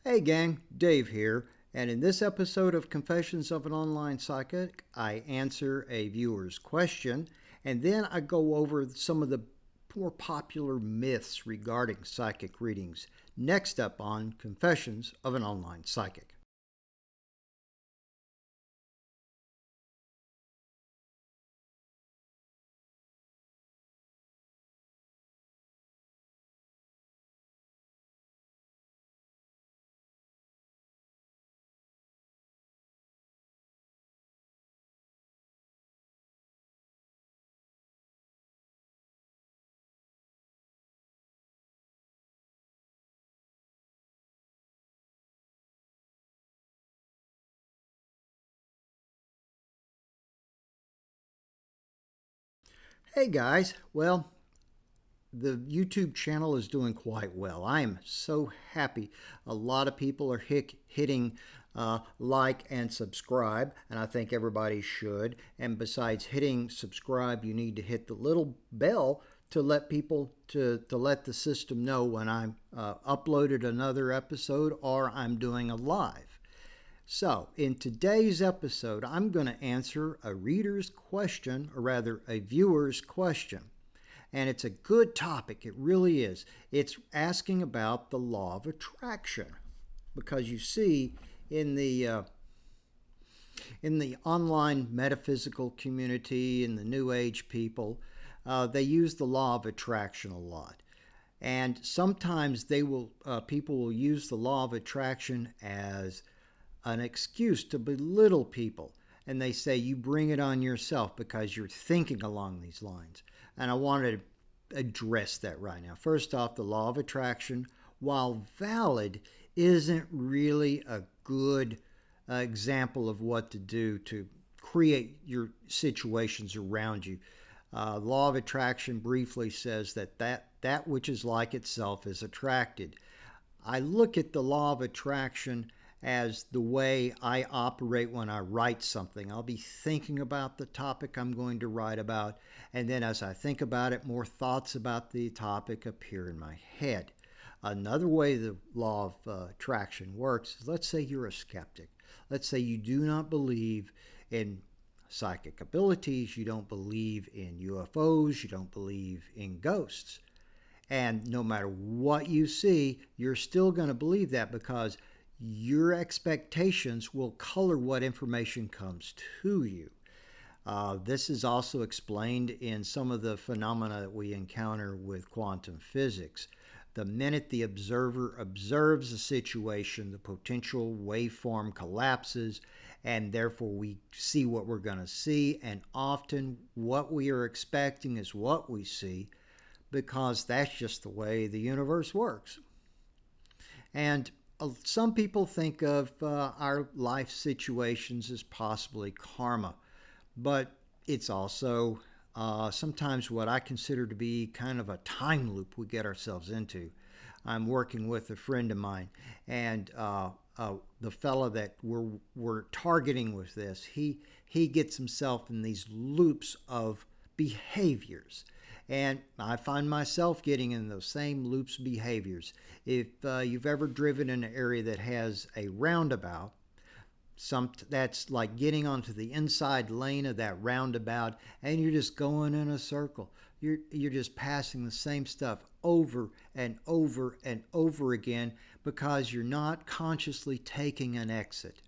Hey gang, Dave here, and in this episode of Confessions of an Online Psychic, I answer a viewer's question, and then I go over some of the more popular myths regarding psychic readings. Next up on Confessions of an Online Psychic. Hey guys, well, the YouTube channel is doing quite well. I am so happy. A lot of people are hitting like and subscribe, and I think everybody should. And besides hitting subscribe, you need to hit the little bell to let people to let the system know when I'm uploaded another episode or I'm doing a live. So, in today's episode, I'm going to answer a reader's question, or rather, a viewer's question. And it's a good topic, it really is. It's asking about the law of attraction. Because you see, in the online metaphysical community, in the New Age people, they use the law of attraction a lot. And sometimes people will use the law of attraction as an excuse to belittle people. And they say you bring it on yourself because you're thinking along these lines. And I wanted to address that right now. First off, the law of attraction, while valid, isn't really a good example of what to do to create your situations around you. Law of attraction briefly says that which is like itself is attracted. I look at the law of attraction as the way I operate when I write something. I'll be thinking about the topic I'm going to write about, and then as I think about it, more thoughts about the topic appear in my head. Another way the law of attraction works is, let's say you're a skeptic. Let's say you do not believe in psychic abilities, you don't believe in UFOs, you don't believe in ghosts. And no matter what you see, you're still going to believe that because your expectations will color what information comes to you. This is also explained in some of the phenomena that we encounter with quantum physics. The minute the observer observes a situation, the potential waveform collapses, and therefore we see what we're going to see, and often what we are expecting is what we see, because that's just the way the universe works. And some people think of our life situations as possibly karma, but it's also sometimes what I consider to be kind of a time loop we get ourselves into. I'm working with a friend of mine, and the fella that we're targeting with this, he gets himself in these loops of behaviors. And I find myself getting in those same loops of behaviors. If you've ever driven in an area that has a roundabout, that's like getting onto the inside lane of that roundabout, and you're just going in a circle. You're just passing the same stuff over and over and over again because you're not consciously taking an exit.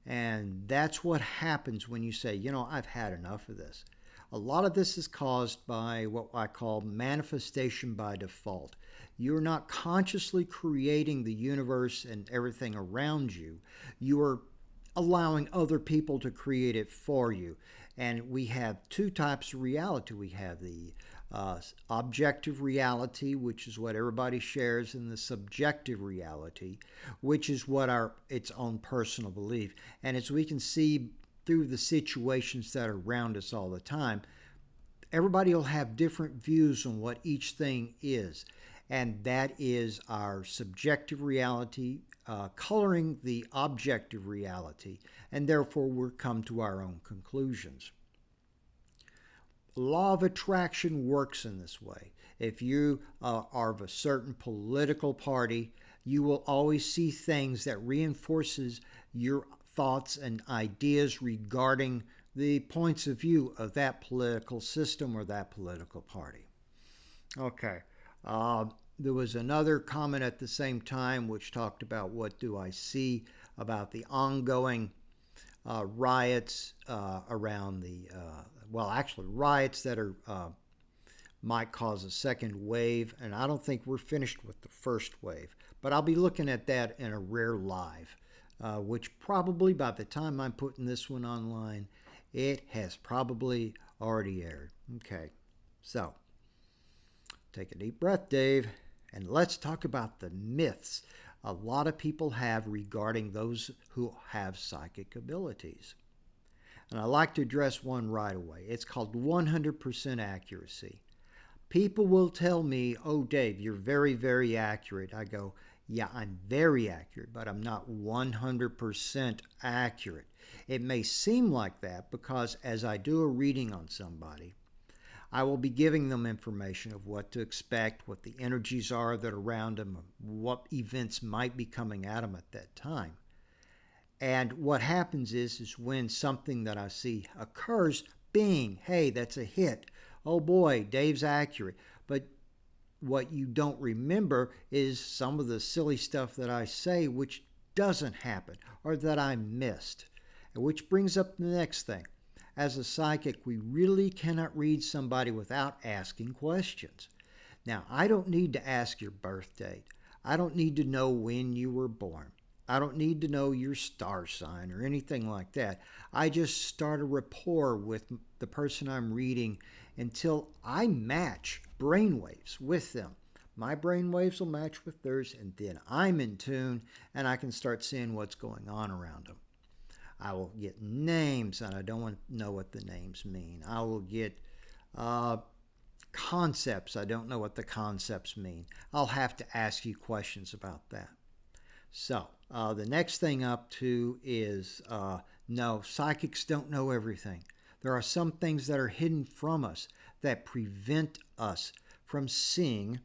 And that's what happens when you say, I've had enough of this. A lot of this is caused by what I call manifestation by default. You're not consciously creating the universe and everything around you. You are allowing other people to create it for you. And we have two types of reality. We have the objective reality, which is what everybody shares, and the subjective reality, which is its own personal belief. And as we can see through the situations that are around us all the time, everybody will have different views on what each thing is. And that is our subjective reality coloring the objective reality. And therefore, we'll come to our own conclusions. Law of attraction works in this way. If you are of a certain political party, you will always see things that reinforces your thoughts and ideas regarding the points of view of that political system or that political party. Okay. There was another comment at the same time which talked about what do I see about the ongoing riots around the, actually riots that are might cause a second wave, and I don't think we're finished with the first wave. But I'll be looking at that in a rare live, which probably by the time I'm putting this one online, it has probably already aired. Okay, so take a deep breath, Dave, and let's talk about the myths a lot of people have regarding those who have psychic abilities. And I like to address one right away. It's called 100% accuracy. People will tell me, oh, Dave, you're very, very accurate. I go, yeah, I'm very accurate, but I'm not 100% accurate. It may seem like that because as I do a reading on somebody, I will be giving them information of what to expect, what the energies are that are around them, what events might be coming at them at that time. And what happens is when something that I see occurs, bing, hey, that's a hit. Oh boy, Dave's accurate. But what you don't remember is some of the silly stuff that I say which doesn't happen or that I missed. Which brings up the next thing. As a psychic, we really cannot read somebody without asking questions. Now, I don't need to ask your birth date. I don't need to know when you were born. I don't need to know your star sign or anything like that. I just start a rapport with the person I'm reading until I match brainwaves with them. My brainwaves will match with theirs, and then I'm in tune, and I can start seeing what's going on around them. I will get names, and I don't want to know what the names mean. I will get concepts. I don't know what the concepts mean. I'll have to ask you questions about that. So the next thing up to is no, psychics don't know everything. There are some things that are hidden from us that prevent us from seeing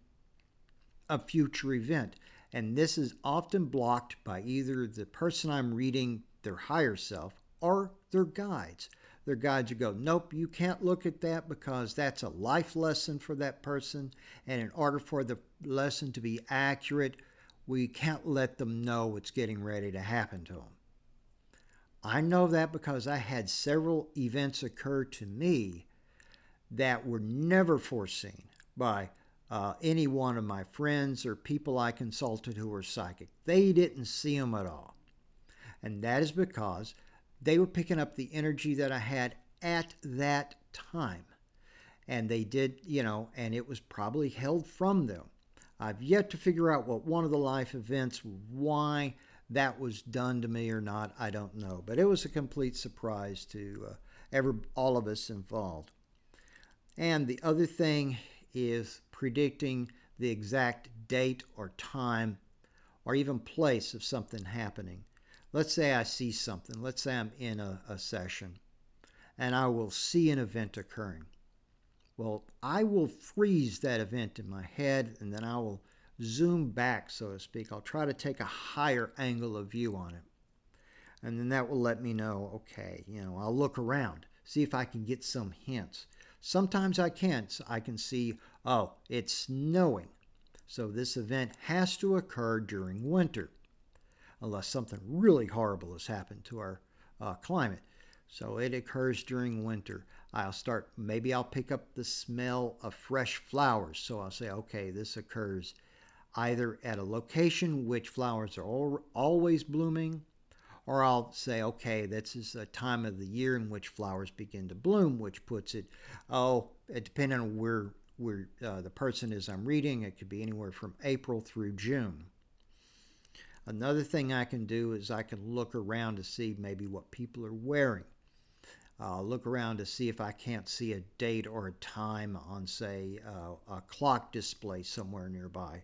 a future event. And this is often blocked by either the person I'm reading, their higher self, or their guides. Their guides will go, nope, you can't look at that because that's a life lesson for that person. And in order for the lesson to be accurate, we can't let them know what's getting ready to happen to them. I know that because I had several events occur to me that were never foreseen by any one of my friends or people I consulted who were psychic. They didn't see them at all. And that is because they were picking up the energy that I had at that time. And they did, and it was probably held from them. I've yet to figure out what one of the life events, why that was done to me or not, I don't know. But it was a complete surprise to all of us involved. And the other thing is predicting the exact date or time or even place of something happening. Let's say I see something. Let's say I'm in a session and I will see an event occurring. Well, I will freeze that event in my head and then I will zoom back, so to speak. I'll try to take a higher angle of view on it. And then that will let me know, okay, I'll look around, see if I can get some hints. Sometimes I can't. I can see, oh, it's snowing. So this event has to occur during winter, unless something really horrible has happened to our climate. So it occurs during winter. Maybe I'll pick up the smell of fresh flowers. So I'll say, okay, this occurs either at a location which flowers are always blooming, or I'll say, okay, this is a time of the year in which flowers begin to bloom, which puts it, depending on where the person is I'm reading, it could be anywhere from April through June. Another thing I can do is I can look around to see maybe what people are wearing. Look around to see if I can't see a date or a time on, say, a clock display somewhere nearby.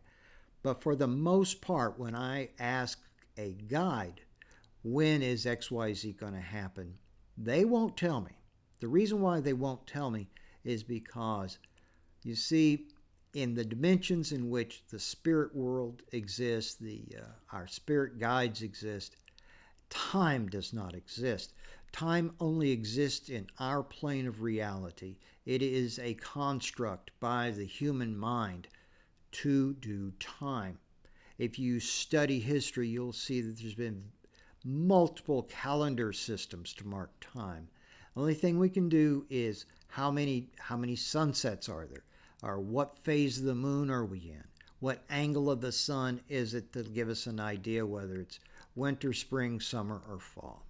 But for the most part, when I ask a guide, when is XYZ going to happen, they won't tell me. The reason why they won't tell me is because, you see, in the dimensions in which the spirit world exists, our spirit guides exist, time does not exist. Time only exists in our plane of reality. It is a construct by the human mind to do time. If you study history, you'll see that there's been multiple calendar systems to mark time. The only thing we can do is how many sunsets are there? Or what phase of the moon are we in? What angle of the sun is it that'll give us an idea whether it's winter, spring, summer, or fall?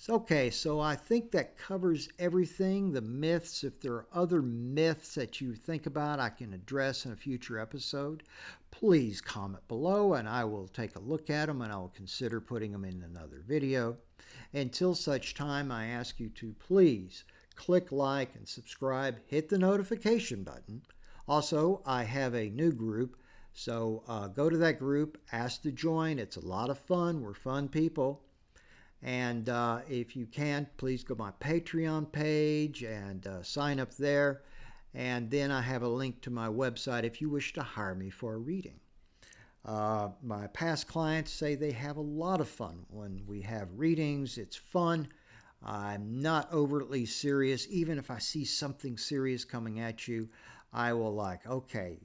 Okay, so I think that covers everything. The myths, if there are other myths that you think about, I can address in a future episode. Please comment below and I will take a look at them and I will consider putting them in another video. Until such time, I ask you to please click like and subscribe, hit the notification button. Also, I have a new group, so go to that group, ask to join. It's a lot of fun. We're fun people. And if you can, please go to my Patreon page and sign up there. And then I have a link to my website if you wish to hire me for a reading. My past clients say they have a lot of fun when we have readings. It's fun. I'm not overtly serious. Even if I see something serious coming at you, I will okay,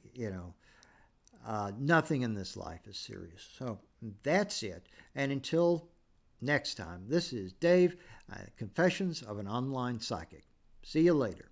nothing in this life is serious. So that's it. And until next time, this is Dave, Confessions of an Online Psychic. See you later.